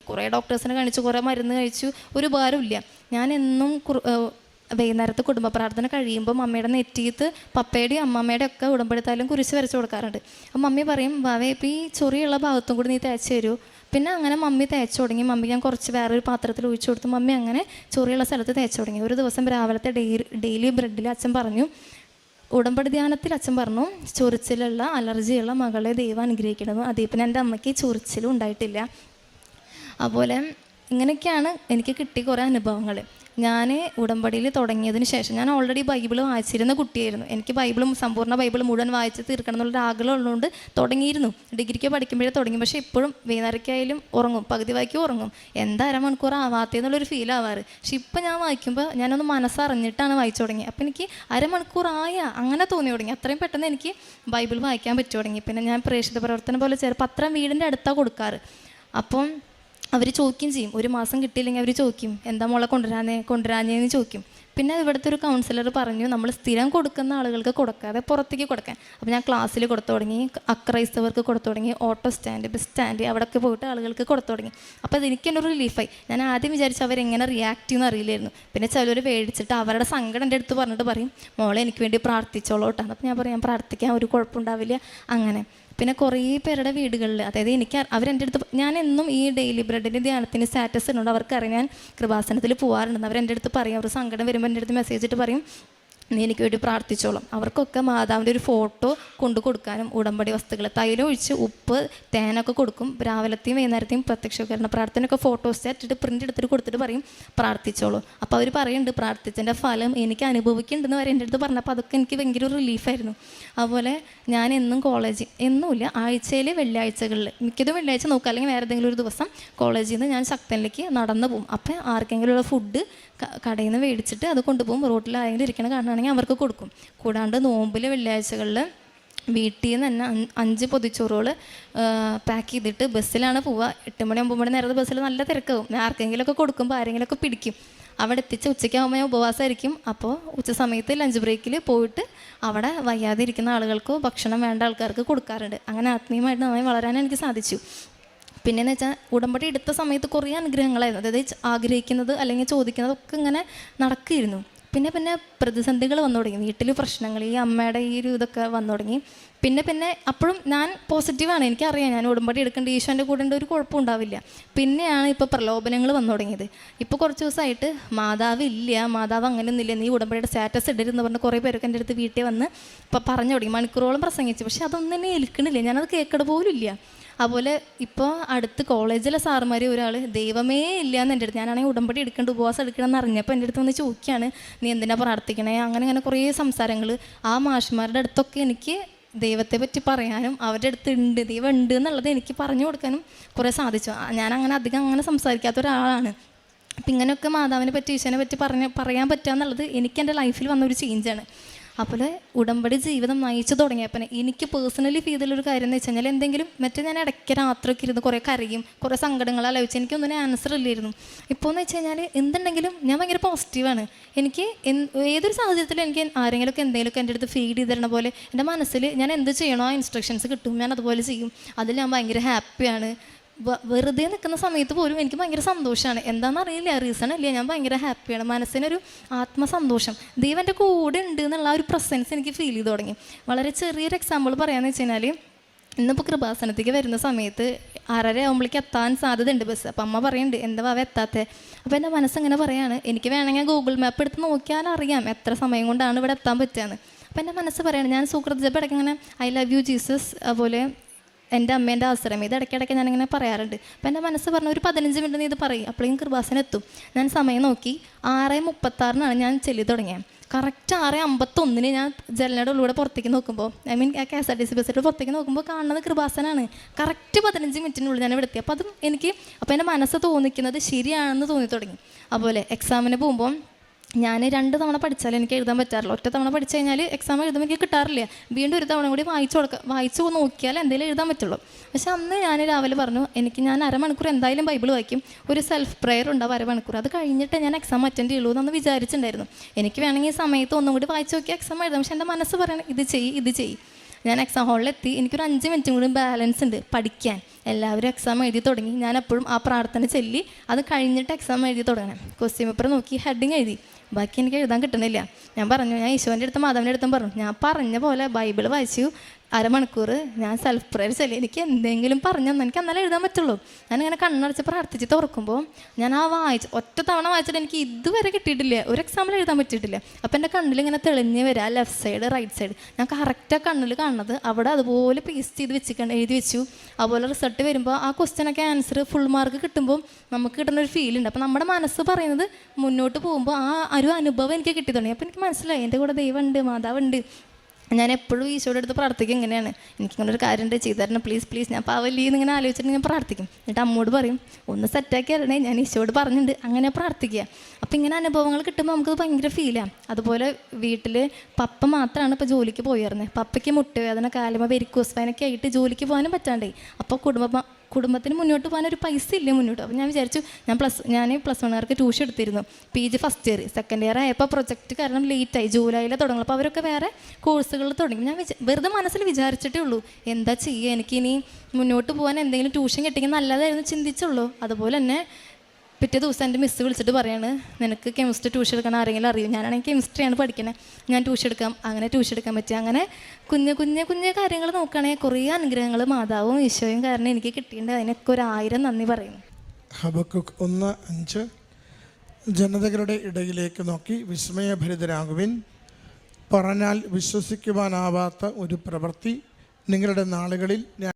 കുറേ ഡോക്ടേഴ്സിനെ കാണിച്ചു, കുറേ മരുന്ന് കഴിച്ചു, ഒരു ഉപകാരമില്ല. ഞാൻ എന്നും വൈകുന്നേരത്ത് കുടുംബ പ്രാർത്ഥന കഴിയുമ്പോൾ മമ്മിയുടെ നെറ്റിയത്ത് പപ്പയുടെയും അമ്മമ്മയുടെ ഒക്കെ ഉടമ്പെടുത്താലും കുരിശ് വരച്ച് കൊടുക്കാറുണ്ട്. അപ്പം മമ്മി പറയും, വാവേ ഇപ്പോൾ ഈ ചൊറിയുള്ള ഭാഗത്തും കൂടി നീ തേച്ച് തരൂ. പിന്നെ അങ്ങനെ മമ്മി തേച്ച് തുടങ്ങി. മമ്മി ഞാൻ കുറച്ച് വേറൊരു പാത്രത്തിൽ ഒഴിച്ചു കൊടുത്തു. മമ്മി അങ്ങനെ ചൊറിയുള്ള സ്ഥലത്ത് തേച്ച് തുടങ്ങി. ഒരു ദിവസം രാവിലത്തെ ഡെയിലി ബ്രെഡിൽ അച്ഛൻ പറഞ്ഞു, ഉടമ്പടി ധ്യാനത്തിൽ അച്ഛൻ പറഞ്ഞു, ചൊറിച്ചിലുള്ള അലർജിയുള്ള മകളെ ദൈവം അനുഗ്രഹിക്കണമെന്ന്. അതേ പിന്നെ എൻ്റെ അമ്മയ്ക്ക് ചൊറിച്ചിലും ഉണ്ടായിട്ടില്ല. അതുപോലെ ഇങ്ങനെയൊക്കെയാണ് എനിക്ക് കിട്ടിയ കുറേ അനുഭവങ്ങൾ. ഞാൻ ഉടമ്പടിയിൽ തുടങ്ങിയതിന് ശേഷം, ഞാൻ ഓൾറെഡി ബൈബിൾ വായിച്ചിരുന്ന കുട്ടിയായിരുന്നു. എനിക്ക് സമ്പൂർണ്ണ ബൈബിൾ മുഴുവൻ വായിച്ച് തീർക്കണം എന്നുള്ളൊരു ആഗ്രഹം ഉള്ളതുകൊണ്ട് തുടങ്ങിയിരുന്നു. ഡിഗ്രിക്ക് പഠിക്കുമ്പോഴേ തുടങ്ങി. പക്ഷേ ഇപ്പോഴും വൈകുന്നേരക്കായാലും ഉറങ്ങും, പകുതി വായിക്കും ഉറങ്ങും, എന്താ അരമണിക്കൂർ ആവാത്തതെന്നുള്ളൊരു ഫീൽ ആവാറ്. പക്ഷെ ഇപ്പം ഞാൻ വായിക്കുമ്പോൾ ഞാനൊന്ന് മനസ്സറിഞ്ഞിട്ടാണ് വായിച്ചു തുടങ്ങി. അപ്പം എനിക്ക് അരമണിക്കൂർ അങ്ങനെ തോന്നി തുടങ്ങി. അത്രയും പെട്ടെന്ന് എനിക്ക് ബൈബിൾ വായിക്കാൻ പറ്റി തുടങ്ങി. പിന്നെ ഞാൻ പ്രേക്ഷിത പ്രവർത്തനം പോലെ പത്രം വീടിൻ്റെ അടുത്താണ് കൊടുക്കാറ്. അപ്പം അവർ ചോദിക്കുകയും ചെയ്യും, ഒരു മാസം കിട്ടിയില്ലെങ്കിൽ അവർ ചോദിക്കും, എന്താ മോളെ കൊണ്ടുവരാഞ്ഞെന്ന് ചോദിക്കും. പിന്നെ ഇവിടുത്തെ ഒരു കൗൺസിലർ പറഞ്ഞു, നമ്മൾ സ്ഥിരം കൊടുക്കുന്ന ആളുകൾക്ക് കൊടുക്കാതെ പുറത്തേക്ക് കൊടുക്കാൻ. അപ്പോൾ ഞാൻ ക്ലാസ്സിൽ കൊടുത്തു തുടങ്ങി, അക്രൈസ്തവർക്ക് കൊടുത്തു തുടങ്ങി, ഓട്ടോ സ്റ്റാൻഡ്, ബസ് സ്റ്റാൻഡ്, അവിടെയൊക്കെ പോയിട്ട് ആളുകൾക്ക് കൊടുത്തു തുടങ്ങി. അപ്പോൾ അതെനിക്കെന്നെ ഒരു റിലീഫായി. ഞാൻ ആദ്യം വിചാരിച്ചു അവരെങ്ങനെ റിയാക്ട് ചെയ്യുമെന്ന് അറിയില്ലായിരുന്നു. പിന്നെ ചിലർ മേടിച്ചിട്ട് അവരുടെ സങ്കടം എൻ്റെ അടുത്ത് പറഞ്ഞിട്ട് പറയും, മോളെ എനിക്ക് വേണ്ടി പ്രാർത്ഥിച്ചോളൂ കേട്ടോ. അപ്പോൾ ഞാൻ പറയും, ഞാൻ പ്രാർത്ഥിക്കാൻ ഒരു കുഴപ്പമുണ്ടാവില്ല. അങ്ങനെ പിന്നെ കുറേ പേരുടെ വീടുകളിൽ, അതായത് അവരെൻ്റെ അടുത്ത്, ഞാൻ എന്നും ഈ ഡെയിലി ബ്രെഡിൻ്റെ ധ്യാനത്തിന് സ്റ്റാറ്റസ് ഇടുന്നുണ്ട്. അവർക്കറിയാം ഞാൻ കൃപാസനത്തിൽ പോകാറുണ്ടെന്ന്. അവരെൻ്റെ അടുത്ത് പറയും, അവർ സങ്കടം വരുമ്പോൾ എൻ്റെ അടുത്ത് മെസ്സേജ് ഇട്ട് പറയും, നീ എനിക്ക് വേണ്ടി പ്രാർത്ഥിച്ചോളും. അവർക്കൊക്കെ മാതാവിൻ്റെ ഒരു ഫോട്ടോ കൊണ്ടു കൊടുക്കാനും ഉടമ്പടി വസ്തുക്കൾ, തൈലം ഒഴിച്ച് ഉപ്പ് തേനൊക്കെ കൊടുക്കും. രാവിലത്തെയും വൈകുന്നേരത്തെയും പ്രത്യക്ഷീകരണ പ്രാർത്ഥനയൊക്കെ ഫോട്ടോസ് ഇട്ടിട്ട് പ്രിൻ്റ് എടുത്തിട്ട് കൊടുത്തിട്ട് പറയും പ്രാർത്ഥിച്ചോളൂ. അപ്പോൾ അവർ പറയുന്നുണ്ട് പ്രാർത്ഥിച്ചതിൻ്റെ ഫലം എനിക്ക് അനുഭവിക്കുന്നുണ്ടെന്ന് വരെ എൻ്റെ അടുത്ത് പറഞ്ഞപ്പോൾ അതൊക്കെ എനിക്ക് ഭയങ്കര ഒരു റിലീഫായിരുന്നു. അതുപോലെ ഞാൻ എന്നും എന്നുമില്ല, ആഴ്ചയിൽ വെള്ളിയാഴ്ചകളിൽ, മിക്കതും വെള്ളിയാഴ്ച നോക്കുക, അല്ലെങ്കിൽ വേറെ ഏതെങ്കിലും ഒരു ദിവസം കോളേജിൽ നിന്ന് ഞാൻ ശക്തനിലേക്ക് നടന്നു പോകും. അപ്പോൾ ആർക്കെങ്കിലും ഉള്ള ഫുഡ് കടയിൽ നിന്ന് മേടിച്ചിട്ട് അത് കൊണ്ടുപോകും. റോട്ടിൽ ആരെങ്കിലും ഇരിക്കണ കാണുകയാണെങ്കിൽ അവർക്ക് കൊടുക്കും. കൂടാണ്ട് നോമ്പിൽ വെള്ളിയാഴ്ചകളിൽ വീട്ടിൽ നിന്ന് തന്നെ 5 പൊതിച്ചോറുകൾ പാക്ക് ചെയ്തിട്ട് ബസ്സിലാണ് പോവുക. 8 മണി 9 മണി നേരത്തെ ബസ്സിൽ നല്ല തിരക്കാവും. ഞാൻ ആർക്കെങ്കിലുമൊക്കെ കൊടുക്കുമ്പോൾ ആരെങ്കിലുമൊക്കെ പിടിക്കും. അവിടെ എത്തിച്ച് ഉച്ചയ്ക്കാകുമ്പോൾ ഞാൻ ഉപവാസമായിരിക്കും. അപ്പോൾ ഉച്ച സമയത്ത് ലഞ്ച് ബ്രേക്കിൽ പോയിട്ട് അവിടെ വയ്യാതെ ഇരിക്കുന്ന ആളുകൾക്കോ ഭക്ഷണം വേണ്ട ആൾക്കാർക്ക് കൊടുക്കാറുണ്ട്. അങ്ങനെ ആത്മീയമായിട്ട് നന്നായി വളരാൻ എനിക്ക് സാധിച്ചു. പിന്നെയെന്ന് വെച്ചാൽ ഉടമ്പടി എടുത്ത സമയത്ത് കുറേ അനുഗ്രഹങ്ങളായിരുന്നു. അതായത് ആഗ്രഹിക്കുന്നത് അല്ലെങ്കിൽ ചോദിക്കുന്നതൊക്കെ ഇങ്ങനെ നടക്കുമായിരുന്നു. പിന്നെ പ്രതിസന്ധികൾ വന്നു തുടങ്ങി, വീട്ടിൽ പ്രശ്നങ്ങൾ, ഈ അമ്മയുടെ ഈ ഒരു ഇതൊക്കെ വന്നു തുടങ്ങി. പിന്നെ അപ്പോഴും ഞാൻ പോസിറ്റീവാണ്, എനിക്കറിയാം ഞാൻ ഉടമ്പടി എടുക്കേണ്ട, ഈശോൻ്റെ കൂടെ ഒരു കുഴപ്പം ഉണ്ടാവില്ല. പിന്നെയാണ് ഇപ്പോൾ പ്രലോഭനങ്ങൾ വന്നു തുടങ്ങിയത്. ഇപ്പോൾ കുറച്ച് ദിവസമായിട്ട് മാതാവ് അങ്ങനെയൊന്നുമില്ല, നീ ഉടമ്പടിയുടെ സ്റ്റാറ്റസ് ഇടരുതെന്ന് പറഞ്ഞ് കുറേ പേരൊക്കെ എൻ്റെ അടുത്ത് വീട്ടിൽ വന്ന് ഇപ്പോൾ പറഞ്ഞു തുടങ്ങി. മണിക്കൂറോളം പ്രസംഗിച്ചു. പക്ഷെ അതൊന്നും എന്നെ ഏൽക്കണില്ല, ഞാനത് കേൾക്കട പോലും ഇല്ല. അതുപോലെ ഇപ്പോൾ അടുത്ത് കോളേജിലെ സാറുമാർ ഒരാൾ ദൈവമേ ഇല്ല എന്ന് എൻ്റെ അടുത്ത്, ഞാനാണെങ്കിൽ ഉടമ്പടി എടുക്കേണ്ട ഉപവാസം എടുക്കണമെന്ന് അറിഞ്ഞപ്പോൾ എൻ്റെ അടുത്ത് വന്ന് ചോദിക്കുകയാണ്, നീ എന്തിനാ പ്രാർത്ഥിക്കണേ? അങ്ങനെ കുറേ സംസാരങ്ങൾ. ആ മാഷ്മാരുടെ അടുത്തൊക്കെ എനിക്ക് ദൈവത്തെ പറ്റി പറയാനും അവരുടെ അടുത്ത് ദൈവം ഉണ്ട് എന്നുള്ളത് എനിക്ക് പറഞ്ഞു കൊടുക്കാനും കുറേ സാധിച്ചു. ഞാൻ അധികം സംസാരിക്കാത്ത ഒരാളാണ്. അപ്പം ഇങ്ങനെയൊക്കെ മാതാവിനെ പറ്റി ഈശോനെ പറ്റി പറയാൻ പറ്റുക എന്നുള്ളത് എനിക്ക് എൻ്റെ ലൈഫിൽ വന്നൊരു ചേഞ്ചാണ്. അപ്പോൾ ഉടമ്പടി ജീവിതം നയിച്ചു തുടങ്ങിയപ്പോൾ എനിക്ക് പേഴ്സണലി ഫീൽ ചെയ്തുള്ളൊരു കാര്യം എന്ന് വെച്ച് കഴിഞ്ഞാൽ, എന്തെങ്കിലും ഞാൻ ഇടയ്ക്ക് രാത്രിയൊക്കെ ഇരുന്ന് കുറേ കരയും, കുറേ സങ്കടങ്ങൾ ആലോചിച്ച് എനിക്കൊന്നിനും ആൻസർ ഇല്ലായിരുന്നു. ഇപ്പോൾ എന്ന് വെച്ച് കഴിഞ്ഞാൽ എന്തുണ്ടെങ്കിലും ഞാൻ ഭയങ്കര പോസിറ്റീവാണ്. എനിക്ക് ഏതൊരു സാഹചര്യത്തിലും എനിക്ക് ആരെങ്കിലുമൊക്കെ എന്തെങ്കിലുമൊക്കെ എൻ്റെ അടുത്ത് ഫീഡ് ചെയ്ത് തരുന്ന പോലെ എൻ്റെ മനസ്സിൽ ഞാൻ എന്ത് ചെയ്യണോ ആ ഇൻസ്ട്രക്ഷൻസ് കിട്ടും, ഞാൻ അതുപോലെ ചെയ്യും. അതിൽ ഞാൻ ഭയങ്കര ഹാപ്പിയാണ്. വെറുതെ നിൽക്കുന്ന സമയത്ത് പോലും എനിക്ക് ഭയങ്കര സന്തോഷമാണ്. എന്താണെന്നറിയില്ല, റീസൺ ഇല്ല, ഞാൻ ഭയങ്കര ഹാപ്പിയാണ്. മനസ്സിനൊരു ആത്മസന്തോഷം, ദൈവൻ്റെ കൂടെ ഉണ്ട് എന്നുള്ള ഒരു പ്രസൻസ് എനിക്ക് ഫീൽ ചെയ്ത് തുടങ്ങി. വളരെ ചെറിയൊരു എക്സാമ്പിൾ പറയാമെന്ന് വെച്ച് കഴിഞ്ഞാൽ, ഇന്നിപ്പോൾ കൃപാസനത്തേക്ക് വരുന്ന സമയത്ത് 6:30 ആകുമ്പോഴേക്ക് എത്താൻ സാധ്യതയുണ്ട് ബസ്. അപ്പം അമ്മ പറയുന്നുണ്ട്, എന്താ അവ എത്താത്തത്? അപ്പോൾ എൻ്റെ മനസ്സങ്ങനെ പറയാണ്, എനിക്ക് വേണമെങ്കിൽ ഗൂഗിൾ മാപ്പ് എടുത്ത് നോക്കിയാൽ അറിയാം എത്ര സമയം കൊണ്ടാണ് ഇവിടെ എത്താൻ പറ്റുകയെന്ന്. അപ്പോൾ എൻ്റെ മനസ്സ് പറയാണ്, ഞാൻ സുഹൃത്ത് ഇടയ്ക്ക് ഇങ്ങനെ ഐ ലവ് യു ജീസസ്, അതുപോലെ എൻ്റെ അമ്മേൻ്റെ ആശ്രമം, ഇത് ഇടയ്ക്കിടയ്ക്ക് ഞാനിങ്ങനെ പറയാറുണ്ട്. അപ്പോൾ എൻ്റെ മനസ്സ് പറഞ്ഞു, ഒരു 15 മിനിറ്റ് നീ ഇത് പറയും, അപ്പോഴേക്കും കൃപാസനം എത്തും. ഞാൻ സമയം നോക്കി 6:36 ഞാൻ ചെല്ലി തുടങ്ങിയത്. കറക്റ്റ് 6:51 ഞാൻ ജനലയുടെ ഉള്ളിലൂടെ പുറത്തേക്ക് നോക്കുമ്പോൾ, KSRTC ബസ്സിൽ പുറത്തേക്ക് നോക്കുമ്പോൾ കാണുന്നത് കൃപാസനാണ്. കറക്റ്റ് 15 മിനിറ്റിനുള്ളിൽ ഞാൻ ഇവിടെ എത്തി. അപ്പോൾ എൻ്റെ മനസ്സ് തോന്നിക്കുന്നത് ശരിയാണെന്ന് തോന്നി തുടങ്ങി. അതുപോലെ എക്സാമിന് പോകുമ്പോൾ ഞാൻ 2 തവണ പഠിച്ചാലും എനിക്ക് എഴുതാൻ പറ്റാറില്ല. ഒറ്റ തവണ പഠിച്ചു കഴിഞ്ഞാൽ എക്സാം എഴുതുമ്പോൾ എനിക്ക് കിട്ടാറില്ല. വീണ്ടും ഒരു തവണ കൂടി വായിച്ചു നോക്കിയാൽ എന്തെങ്കിലും എഴുതാൻ പറ്റുള്ളൂ. പക്ഷെ അന്ന് ഞാൻ രാവിലെ പറഞ്ഞു, ഞാൻ അരമണിക്കൂർ എന്തായാലും ബൈബിൾ വായിക്കും, ഒരു സെൽഫ് പ്രെയർ ഉണ്ടാവും അരമണിക്കൂർ, അത് കഴിഞ്ഞിട്ട് ഞാൻ എക്സാം അറ്റൻഡ് ചെയ്യുള്ളൂ എന്നൊന്ന് വിചാരിച്ചിട്ടുണ്ടായിരുന്നു. എനിക്ക് വേണമെങ്കിൽ ഈ സമയത്ത് ഒന്നും കൂടി വായിച്ചു നോക്കിയാൽ എക്സാം എഴുതാം. പക്ഷെ എൻ്റെ മനസ്സ് പറയണം, ഇത് ചെയ്യ്. ഞാൻ എക്സാം ഹാളിലെത്തി. എനിക്കൊരു 5 മിനിറ്റും കൂടി ബാലൻസ് ഉണ്ട് പഠിക്കാൻ. എല്ലാവരും എക്സാം എഴുതി തുടങ്ങി. ഞാൻ എപ്പോഴും ആ പ്രാർത്ഥന ചൊല്ലി അത് കഴിഞ്ഞിട്ട് എക്സാം എഴുതി തുടങ്ങണം. ക്വസ്റ്റ്യൻ പേപ്പർ നോക്കി ഹെഡിങ് എഴുതി. ബാക്കി എനിക്ക് എഴുതാൻ കിട്ടണില്ല. ഞാൻ പറഞ്ഞു, ഞാൻ ഈശോൻ്റെ അടുത്തും മാധവൻ്റെ അടുത്തും പറഞ്ഞു, ഞാൻ പറഞ്ഞ പോലെ ബൈബിൾ വായിച്ചു 1/2 മണിക്കൂർ ഞാൻ സെൽഫ് പ്രെയർ ചൊല്ലി. എനിക്ക് എന്തെങ്കിലും പറഞ്ഞു തന്നെ എനിക്ക് അന്നേരം എഴുതാൻ പറ്റുള്ളൂ. ഞാനിങ്ങനെ കണ്ണടച്ച് പ്രാർത്ഥിച്ച് തുറക്കുമ്പോൾ ഞാൻ ആ ഒറ്റ തവണ വായിച്ചിട്ട് എനിക്ക് ഇതുവരെ കിട്ടിയിട്ടില്ല, ഒരു എക്സാമിൽ എഴുതാൻ പറ്റിയിട്ടില്ല. അപ്പോൾ എൻ്റെ കണ്ണിൽ ഇങ്ങനെ തെളിഞ്ഞ് വരിക, ലെഫ്റ്റ് സൈഡ് റൈറ്റ് സൈഡ്. ഞാൻ കറക്റ്റാണ് കണ്ണിൽ കാണുന്നത്. അവിടെ അതുപോലെ പേസ്റ്റ് ചെയ്ത് എഴുതി വെച്ചു. അതുപോലെ റിസൾട്ട് വരുമ്പോൾ ആ ക്വസ്റ്റ്യനൊക്കെ ആൻസർ ഫുൾ മാർക്ക് കിട്ടുമ്പോൾ നമുക്ക് കിട്ടുന്ന ഒരു ഫീൽ ഉണ്ട്. അപ്പോൾ നമ്മുടെ മനസ്സ് പറയുന്നത് മുന്നോട്ട് പോകുമ്പോൾ ആ ഒരു അനുഭവം എനിക്ക് കിട്ടി തുടങ്ങി. അപ്പോൾ എനിക്ക് മനസ്സിലായി എൻ്റെ കൂടെ ദൈവമുണ്ട്, മാതാവുണ്ട്. ഞാൻ എപ്പോഴും ഈശോയുടെ അടുത്ത് പ്രാർത്ഥിക്കും, ഇങ്ങനെയാണ്, എനിക്കിങ്ങനെ ഒരു കാര്യം ഉണ്ട്, ചെയ്തു തരണം പ്ലീസ് പ്ലീസ്. ഞാൻ പാവല്ലീന്ന് ഇങ്ങനെ ആലോചിച്ചിട്ട് ഞാൻ പ്രാർത്ഥിക്കും. എന്നിട്ട് അമ്മോട് പറയും, ഒന്ന് സെറ്റാക്കി തരണേ, ഞാൻ ഈശോയോട് പറഞ്ഞിട്ടുണ്ട്, അങ്ങനെ പ്രാർത്ഥിക്കുക. അപ്പോൾ ഇങ്ങനെ അനുഭവങ്ങൾ കിട്ടുമ്പോൾ നമുക്ക് ഭയങ്കര ഫീലാണ്. അതുപോലെ വീട്ടിൽ പപ്പ മാത്രമാണ് ഇപ്പോൾ ജോലിക്ക് പോയിരുന്നത്. പപ്പയ്ക്ക് മുട്ടുവേദന, കാലുമ വെരിക്കോസ് വെയിനൊക്കെ ആയിട്ട് ജോലിക്ക് പോകാനും പറ്റാണ്ടേ. അപ്പോൾ കുടുംബത്തിന് മുന്നോട്ട് പോകാൻ ഒരു പൈസ ഇല്ല മുന്നോട്ട്. അപ്പോൾ ഞാൻ വിചാരിച്ചു, ഞാൻ പ്ലസ് 1കാർക്ക് ട്യൂഷൻ എടുത്തിരുന്നു. PG first year, second year ആയപ്പോൾ പ്രൊജക്റ്റ് കാരണം ലേറ്റായി, ജൂലൈയിൽ തുടങ്ങും. അപ്പോൾ അവരൊക്കെ വേറെ കോഴ്സുകൾ തുടങ്ങി. ഞാൻ വെറുതെ മനസ്സിൽ വിചാരിച്ചിട്ടേ ഉള്ളൂ, എന്താ ചെയ്യുക, എനിക്കിനി മുന്നോട്ട് പോകാൻ എന്തെങ്കിലും ട്യൂഷൻ കിട്ടിയെങ്കിൽ നല്ലതായിരുന്നു ചിന്തിച്ചുള്ളൂ. അതുപോലെ തന്നെ പിറ്റേ ദിവസം എൻ്റെ മിസ്സ് വിളിച്ചിട്ട് പറയാണ്, നിനക്ക് കെമിസ്ട്രി ട്യൂഷൻ എടുക്കാൻ ആരെങ്കിലും അറിയും? ഞാനാണെങ്കിൽ കെമിസ്ട്രിയാണ് പഠിക്കണേ, ഞാൻ ട്യൂഷൻ എടുക്കാം. അങ്ങനെ ട്യൂഷൻ എടുക്കാൻ പറ്റി. അങ്ങനെ കുഞ്ഞു കാര്യങ്ങൾ നോക്കുകയാണെങ്കിൽ കുറേ അനുഗ്രഹങ്ങൾ മാതാവും ഈശോയും കാരണം എനിക്ക് കിട്ടിയിട്ടുണ്ട്. അതിനൊക്കെ 1000 നന്ദി പറയുന്നു. ഹബക്കൂക്ക് 1:5 ജനതകളുടെ ഇടയിലേക്ക് നോക്കി വിസ്മയഭരിതരാകുവിൻ. പറഞ്ഞാൽ വിശ്വസിക്കുവാനാവാത്ത ഒരു പ്രവൃത്തി നിങ്ങളുടെ നാളുകളിൽ